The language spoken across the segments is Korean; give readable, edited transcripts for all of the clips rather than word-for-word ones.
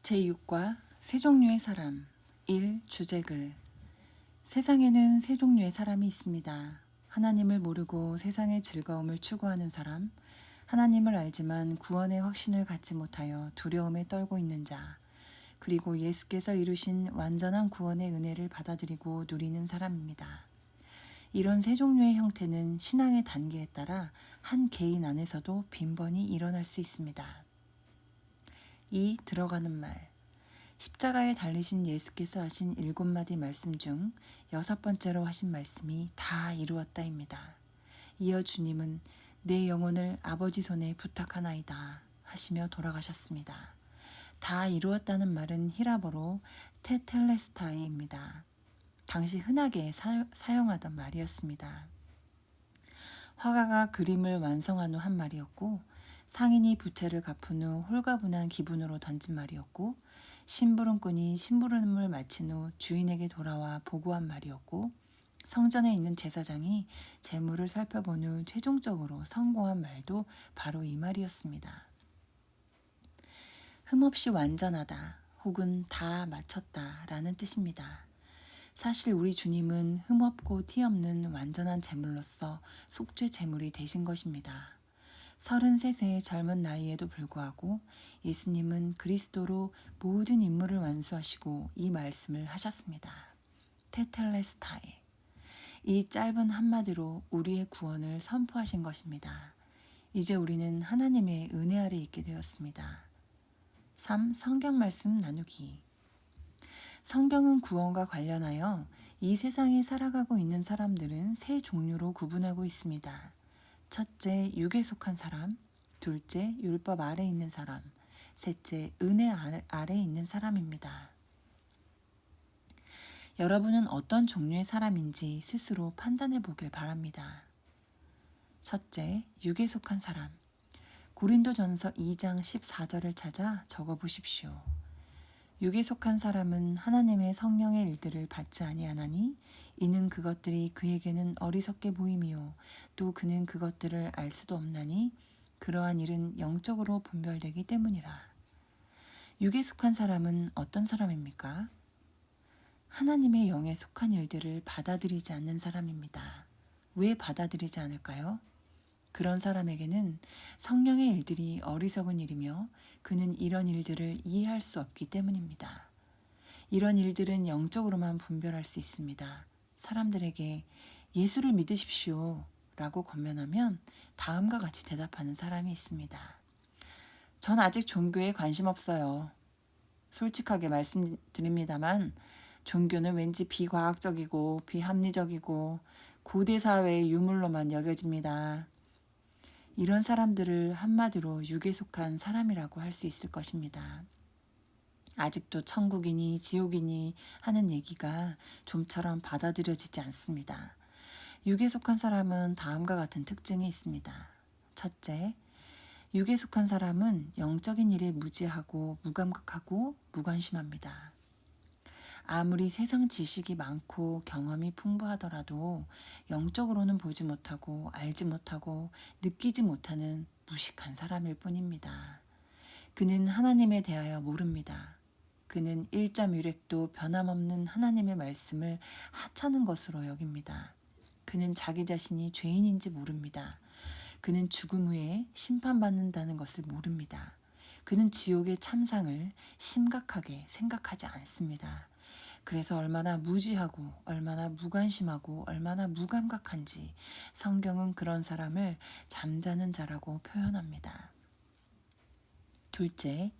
제6과 세 종류의 사람 1. 주제글. 세상에는 세 종류의 사람이 있습니다. 하나님을 모르고 세상의 즐거움을 추구하는 사람, 하나님을 알지만 구원의 확신을 갖지 못하여 두려움에 떨고 있는 자, 그리고 예수께서 이루신 완전한 구원의 은혜를 받아들이고 누리는 사람입니다. 이런 세 종류의 형태는 신앙의 단계에 따라 한 개인 안에서도 빈번히 일어날 수 있습니다. 2. 들어가는 말. 십자가에 달리신 예수께서 하신 7마디 말씀 중 6번째로 하신 말씀이 다 이루었다입니다. 이어 주님은 내 영혼을 아버지 손에 부탁하나이다 하시며 돌아가셨습니다. 다 이루었다는 말은 히라보로 테텔레스타이입니다. 당시 흔하게 사용하던 말이었습니다. 화가가 그림을 완성한 후 한 말이었고, 상인이 부채를 갚은 후 홀가분한 기분으로 던진 말이었고, 심부름꾼이 심부름을 마친 후 주인에게 돌아와 보고한 말이었고, 성전에 있는 제사장이 재물을 살펴본 후 최종적으로 선고한 말도 바로 이 말이었습니다. 흠없이 완전하다 혹은 다 마쳤다 라는 뜻입니다. 사실 우리 주님은 흠없고 티없는 완전한 제물로서 속죄 제물이 되신 것입니다. 33세의 젊은 나이에도 불구하고 예수님은 그리스도로 모든 임무를 완수하시고 이 말씀을 하셨습니다. 테텔레스타이. 이 짧은 한마디로 우리의 구원을 선포하신 것입니다. 이제 우리는 하나님의 은혜 아래 있게 되었습니다. 3. 성경 말씀 나누기. 성경은 구원과 관련하여 이 세상에 살아가고 있는 사람들은 세 종류로 구분하고 있습니다. 첫째, 육에 속한 사람, 둘째, 율법 아래 있는 사람, 셋째, 은혜 아래 있는 사람입니다. 여러분은 어떤 종류의 사람인지 스스로 판단해 보길 바랍니다. 첫째, 육에 속한 사람. 고린도전서 2장 14절을 찾아 적어 보십시오. 육에 속한 사람은 하나님의 성령의 일들을 받지 아니하나니 이는 그것들이 그에게는 어리석게 보임이요 또 그는 그것들을 알 수도 없나니 그러한 일은 영적으로 분별되기 때문이라. 육에 속한 사람은 어떤 사람입니까? 하나님의 영에 속한 일들을 받아들이지 않는 사람입니다. 왜 받아들이지 않을까요? 그런 사람에게는 성령의 일들이 어리석은 일이며 그는 이런 일들을 이해할 수 없기 때문입니다. 이런 일들은 영적으로만 분별할 수 있습니다. 사람들에게 예수를 믿으십시오 라고 권면하면 다음과 같이 대답하는 사람이 있습니다. 전 아직 종교에 관심 없어요. 솔직하게 말씀드립니다만 종교는 왠지 비과학적이고 비합리적이고 고대사회의 유물로만 여겨집니다. 이런 사람들을 한마디로 육에 속한 사람이라고 할 수 있을 것입니다. 아직도 천국이니 지옥이니 하는 얘기가 좀처럼 받아들여지지 않습니다. 육에 속한 사람은 다음과 같은 특징이 있습니다. 첫째, 육에 속한 사람은 영적인 일에 무지하고 무감각하고 무관심합니다. 아무리 세상 지식이 많고 경험이 풍부하더라도 영적으로는 보지 못하고 알지 못하고 느끼지 못하는 무식한 사람일 뿐입니다. 그는 하나님에 대하여 모릅니다. 그는 1.1획도 변함없는 하나님의 말씀을 하찮은 것으로 여깁니다. 그는 자기 자신이 죄인인지 모릅니다. 그는 죽음 후에 심판받는다는 것을 모릅니다. 그는 지옥의 참상을 심각하게 생각하지 않습니다. 그래서 얼마나 무지하고 얼마나 무관심하고 얼마나 무감각한지 성경은 그런 사람을 잠자는 자라고 표현합니다. 둘째,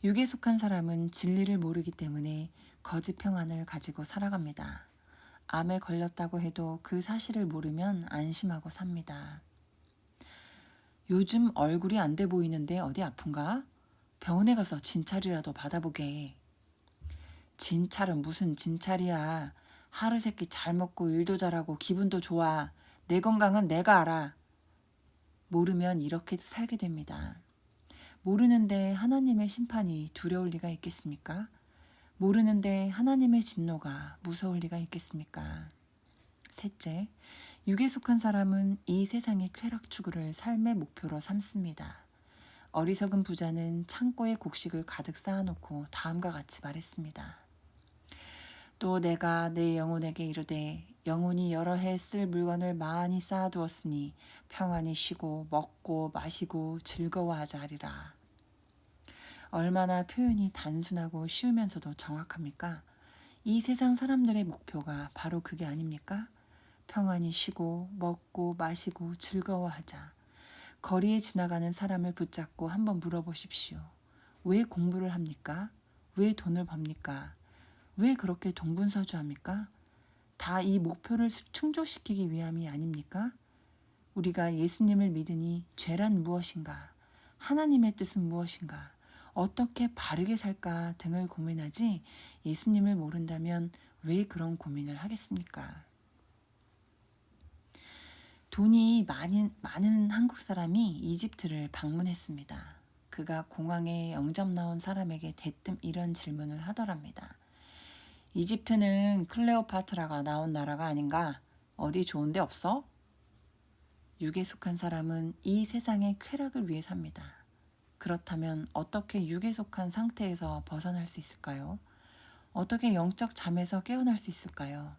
육에 속한 사람은 진리를 모르기 때문에 거짓 평안을 가지고 살아갑니다. 암에 걸렸다고 해도 그 사실을 모르면 안심하고 삽니다. 요즘 얼굴이 안 돼 보이는데 어디 아픈가? 병원에 가서 진찰이라도 받아보게. 진찰은 무슨 진찰이야. 하루 세끼 잘 먹고 일도 잘하고 기분도 좋아. 내 건강은 내가 알아. 모르면 이렇게 살게 됩니다. 모르는데 하나님의 심판이 두려울 리가 있겠습니까? 모르는데 하나님의 진노가 무서울 리가 있겠습니까? 셋째, 육에 속한 사람은 이 세상의 쾌락 추구를 삶의 목표로 삼습니다. 어리석은 부자는 창고에 곡식을 가득 쌓아놓고 다음과 같이 말했습니다. 또 내가 내 영혼에게 이르되 영혼이 여러 해 쓸 물건을 많이 쌓아두었으니 평안히 쉬고 먹고 마시고 즐거워하자 하리라. 얼마나 표현이 단순하고 쉬우면서도 정확합니까? 이 세상 사람들의 목표가 바로 그게 아닙니까? 평안히 쉬고 먹고 마시고 즐거워하자. 거리에 지나가는 사람을 붙잡고 한번 물어보십시오. 왜 공부를 합니까? 왜 돈을 법니까? 왜 그렇게 동분서주합니까? 다 이 목표를 충족시키기 위함이 아닙니까? 우리가 예수님을 믿으니 죄란 무엇인가? 하나님의 뜻은 무엇인가? 어떻게 바르게 살까 등을 고민하지 예수님을 모른다면 왜 그런 고민을 하겠습니까? 돈이 많은 한국 사람이 이집트를 방문했습니다. 그가 공항에 영접 나온 사람에게 대뜸 이런 질문을 하더랍니다. 이집트는 클레오파트라가 나온 나라가 아닌가? 어디 좋은 데 없어? 육에 속한 사람은 이 세상의 쾌락을 위해 삽니다. 그렇다면 어떻게 육에 속한 상태에서 벗어날 수 있을까요? 어떻게 영적 잠에서 깨어날 수 있을까요?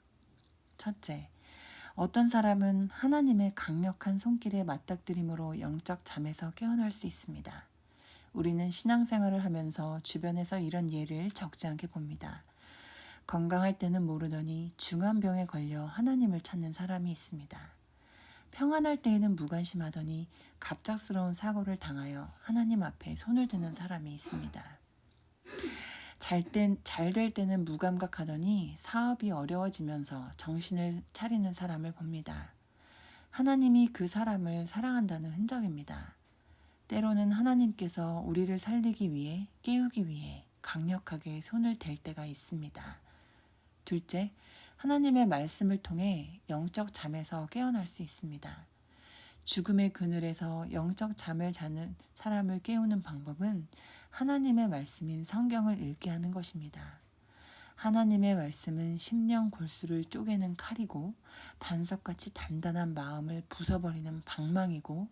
첫째, 어떤 사람은 하나님의 강력한 손길에 맞닥뜨림으로 영적 잠에서 깨어날 수 있습니다. 우리는 신앙생활을 하면서 주변에서 이런 예를 적지 않게 봅니다. 건강할 때는 모르더니 중한 병에 걸려 하나님을 찾는 사람이 있습니다. 평안할 때에는 무관심하더니 갑작스러운 사고를 당하여 하나님 앞에 손을 드는 사람이 있습니다. 잘 될 때는 무감각하더니 사업이 어려워지면서 정신을 차리는 사람을 봅니다. 하나님이 그 사람을 사랑한다는 흔적입니다. 때로는 하나님께서 우리를 살리기 위해, 깨우기 위해 강력하게 손을 댈 때가 있습니다. 둘째, 하나님의 말씀을 통해 영적 잠에서 깨어날 수 있습니다. 죽음의 그늘에서 영적 잠을 자는 사람을 깨우는 방법은 하나님의 말씀인 성경을 읽게 하는 것입니다. 하나님의 말씀은 심령 골수를 쪼개는 칼이고 반석같이 단단한 마음을 부숴버리는 방망이고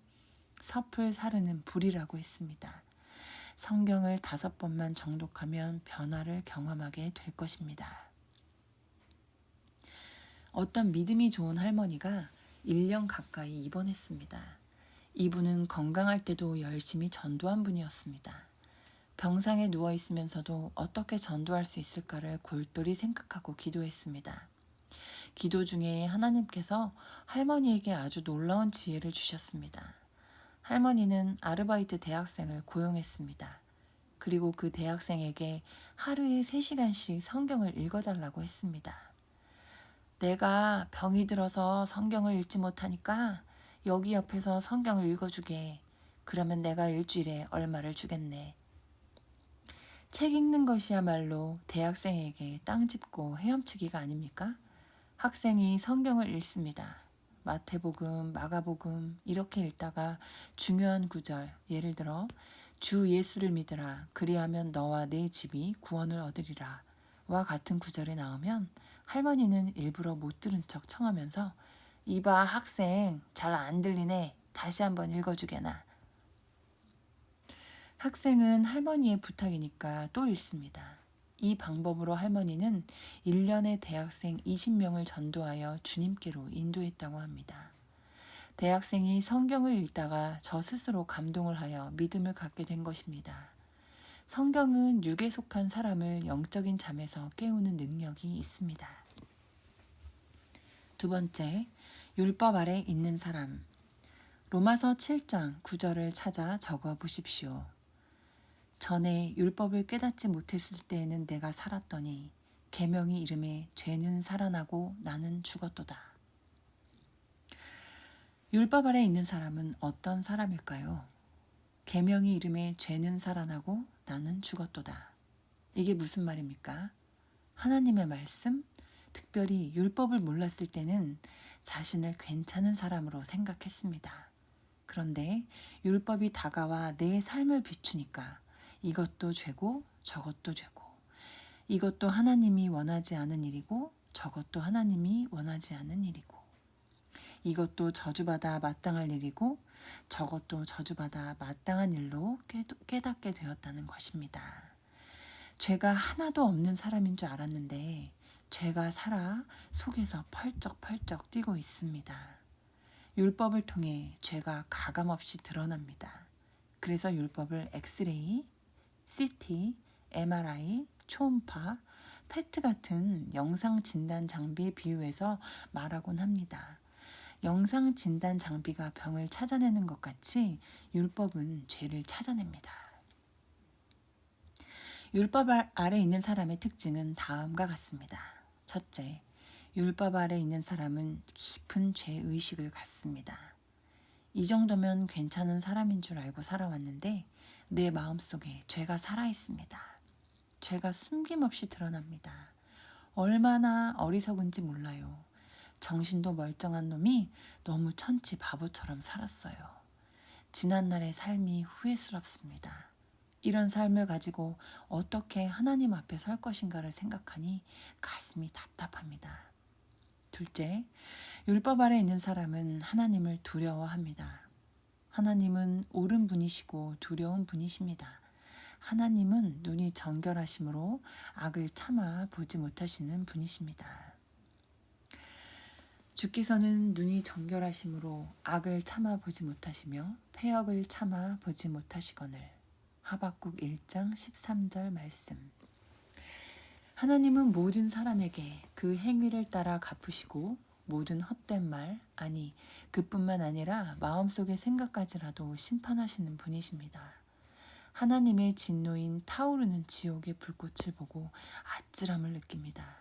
섭을 사르는 불이라고 했습니다. 성경을 5번만 정독하면 변화를 경험하게 될 것입니다. 어떤 믿음이 좋은 할머니가 1년 가까이 입원했습니다. 이분은 건강할 때도 열심히 전도한 분이었습니다. 병상에 누워 있으면서도 어떻게 전도할 수 있을까를 골똘히 생각하고 기도했습니다. 기도 중에 하나님께서 할머니에게 아주 놀라운 지혜를 주셨습니다. 할머니는 아르바이트 대학생을 고용했습니다. 그리고 그 대학생에게 하루에 3시간씩 성경을 읽어달라고 했습니다. 내가 병이 들어서 성경을 읽지 못하니까 여기 옆에서 성경을 읽어주게. 그러면 내가 일주일에 얼마를 주겠네. 책 읽는 것이야말로 대학생에게 땅 짚고 헤엄치기가 아닙니까? 학생이 성경을 읽습니다. 마태복음, 마가복음 이렇게 읽다가 중요한 구절, 예를 들어 주 예수를 믿으라 그리하면 너와 네 집이 구원을 얻으리라 와 같은 구절이 나오면 할머니는 일부러 못 들은 척 청하면서 이봐 학생 잘 안 들리네 다시 한번 읽어주게나. 학생은 할머니의 부탁이니까 또 읽습니다. 이 방법으로 할머니는 1년에 대학생 20명을 전도하여 주님께로 인도했다고 합니다. 대학생이 성경을 읽다가 저 스스로 감동을 하여 믿음을 갖게 된 것입니다. 성경은 육에 속한 사람을 영적인 잠에서 깨우는 능력이 있습니다. 두 번째, 율법 아래 있는 사람. 로마서 7장 9절을 찾아 적어 보십시오. 전에 율법을 깨닫지 못했을 때에는 내가 살았더니 계명이 이름에 죄는 살아나고 나는 죽었도다. 율법 아래 있는 사람은 어떤 사람일까요? 계명이 이름에 죄는 살아나고 나는 죽었도다. 이게 무슨 말입니까? 하나님의 말씀, 특별히 율법을 몰랐을 때는 자신을 괜찮은 사람으로 생각했습니다. 그런데 율법이 다가와 내 삶을 비추니까 이것도 죄고 저것도 죄고 이것도 하나님이 원하지 않은 일이고 저것도 하나님이 원하지 않은 일이고 이것도 저주받아 마땅할 일이고 저것도 저주받아 마땅한 일로 깨닫게 되었다는 것입니다. 죄가 하나도 없는 사람인 줄 알았는데 죄가 살아 속에서 펄쩍펄쩍 뛰고 있습니다. 율법을 통해 죄가 가감없이 드러납니다. 그래서 율법을 엑스레이, CT, MRI, 초음파, 페트 같은 영상 진단 장비에 비유해서 말하곤 합니다. 영상 진단 장비가 병을 찾아내는 것 같이 율법은 죄를 찾아냅니다. 율법 아래 있는 사람의 특징은 다음과 같습니다. 첫째, 율법 아래 있는 사람은 깊은 죄의식을 갖습니다. 이 정도면 괜찮은 사람인 줄 알고 살아왔는데 내 마음속에 죄가 살아있습니다. 죄가 숨김없이 드러납니다. 얼마나 어리석은지 몰라요. 정신도 멀쩡한 놈이 너무 천치 바보처럼 살았어요. 지난날의 삶이 후회스럽습니다. 이런 삶을 가지고 어떻게 하나님 앞에 설 것인가를 생각하니 가슴이 답답합니다. 둘째, 율법 아래 있는 사람은 하나님을 두려워합니다. 하나님은 옳은 분이시고 두려운 분이십니다. 하나님은 눈이 정결하심으로 악을 참아 보지 못하시는 분이십니다. 주께서는 눈이 정결하심으로 악을 참아 보지 못하시며 패역을 참아 보지 못하시거늘. 하박국 1장 13절 말씀. 하나님은 모든 사람에게 그 행위를 따라 갚으시고 모든 헛된 말, 아니 그뿐만 아니라 마음속의 생각까지라도 심판하시는 분이십니다. 하나님의 진노인 타오르는 지옥의 불꽃을 보고 아찔함을 느낍니다.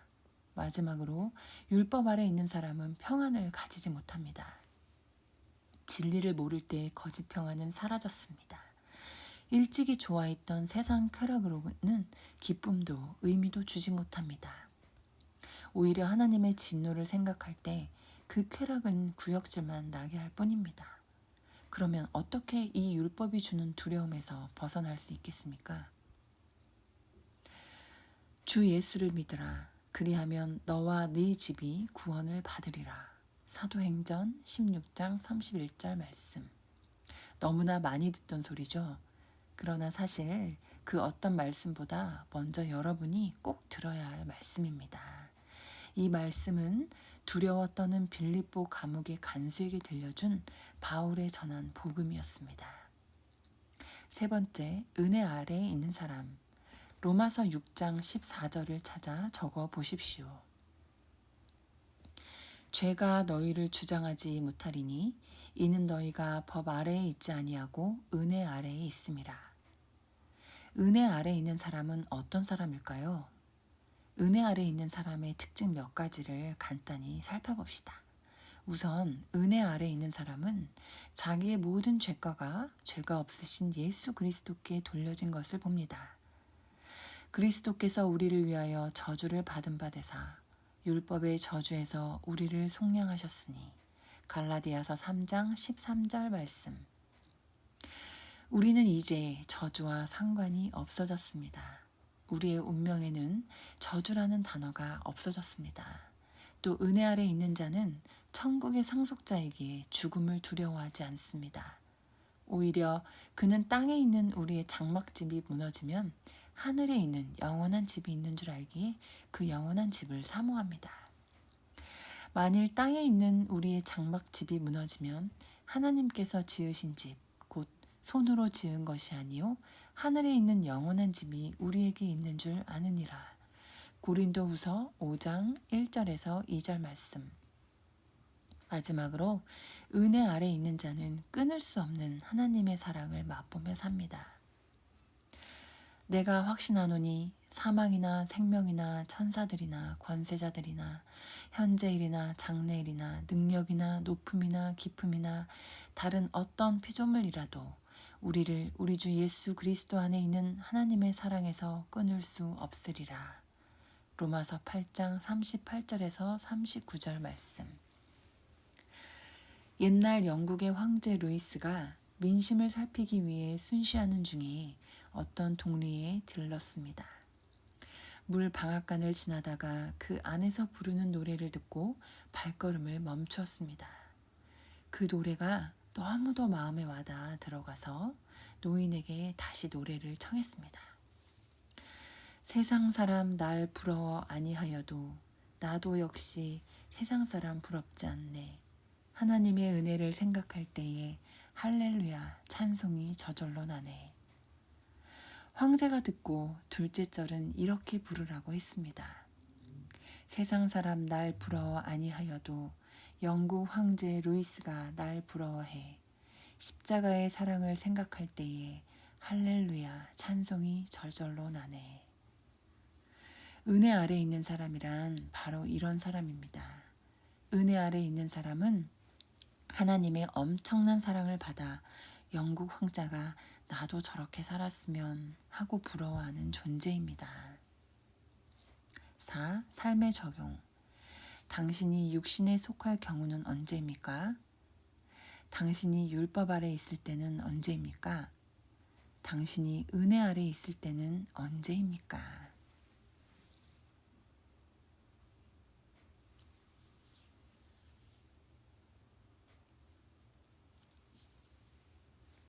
마지막으로 율법 아래 있는 사람은 평안을 가지지 못합니다. 진리를 모를 때 거짓 평안은 사라졌습니다. 일찍이 좋아했던 세상 쾌락으로는 기쁨도 의미도 주지 못합니다. 오히려 하나님의 진노를 생각할 때 그 쾌락은 구역질만 나게 할 뿐입니다. 그러면 어떻게 이 율법이 주는 두려움에서 벗어날 수 있겠습니까? 주 예수를 믿으라. 그리하면 너와 네 집이 구원을 받으리라. 사도행전 16장 31절 말씀. 너무나 많이 듣던 소리죠. 그러나 사실 그 어떤 말씀보다 먼저 여러분이 꼭 들어야 할 말씀입니다. 이 말씀은 두려워 떠는 빌립보 감옥의 간수에게 들려준 바울의 전한 복음이었습니다. 세 번째, 은혜 아래에 있는 사람. 로마서 6장 14절을 찾아 적어 보십시오. 죄가 너희를 주장하지 못하리니 이는 너희가 법 아래에 있지 아니하고 은혜 아래에 있음이라. 은혜 아래에 있는 사람은 어떤 사람일까요? 은혜 아래에 있는 사람의 특징 몇 가지를 간단히 살펴봅시다. 우선 은혜 아래에 있는 사람은 자기의 모든 죄가가 죄가 없으신 예수 그리스도께 돌려진 것을 봅니다. 그리스도께서 우리를 위하여 저주를 받은 바 되사 율법의 저주에서 우리를 속량하셨으니 갈라디아서 3장 13절 말씀. 우리는 이제 저주와 상관이 없어졌습니다. 우리의 운명에는 저주라는 단어가 없어졌습니다. 또 은혜 아래 있는 자는 천국의 상속자이기에 죽음을 두려워하지 않습니다. 오히려 그는 땅에 있는 우리의 장막집이 무너지면 하늘에 있는 영원한 집이 있는 줄 알기에 그 영원한 집을 사모합니다. 만일 땅에 있는 우리의 장막집이 무너지면 하나님께서 지으신 집, 곧 손으로 지은 것이 아니요 하늘에 있는 영원한 집이 우리에게 있는 줄 아느니라. 고린도후서 5장 1절에서 2절 말씀. 마지막으로 은혜 아래 있는 자는 끊을 수 없는 하나님의 사랑을 맛보며 삽니다. 내가 확신하노니 사망이나 생명이나 천사들이나 권세자들이나 현재일이나 장래일이나 능력이나 높음이나 깊음이나 다른 어떤 피조물이라도 우리를 우리 주 예수 그리스도 안에 있는 하나님의 사랑에서 끊을 수 없으리라. 로마서 8장 38절에서 39절 말씀. 옛날 영국의 황제 루이스가 민심을 살피기 위해 순시하는 중에 어떤 동리에 들렀습니다. 물 방앗간을 지나다가 그 안에서 부르는 노래를 듣고 발걸음을 멈추었습니다. 그 노래가 너무도 마음에 와닿아 들어가서 노인에게 다시 노래를 청했습니다. 세상 사람 날 부러워 아니하여도 나도 역시 세상 사람 부럽지 않네. 하나님의 은혜를 생각할 때에 할렐루야 찬송이 저절로 나네. 황제가 듣고 둘째 절은 이렇게 부르라고 했습니다. 세상 사람 날 부러워 아니하여도 영국 황제 루이스가 날 부러워해. 십자가의 사랑을 생각할 때에 할렐루야 찬송이 절절로 나네. 은혜 아래 있는 사람이란 바로 이런 사람입니다. 은혜 아래 있는 사람은 하나님의 엄청난 사랑을 받아 영국 황자가 나도 저렇게 살았으면 하고 부러워하는 존재입니다. 4. 삶의 적용. 당신이 육신에 속할 경우는 언제입니까? 당신이 율법 아래 있을 때는 언제입니까? 당신이 은혜 아래 있을 때는 언제입니까?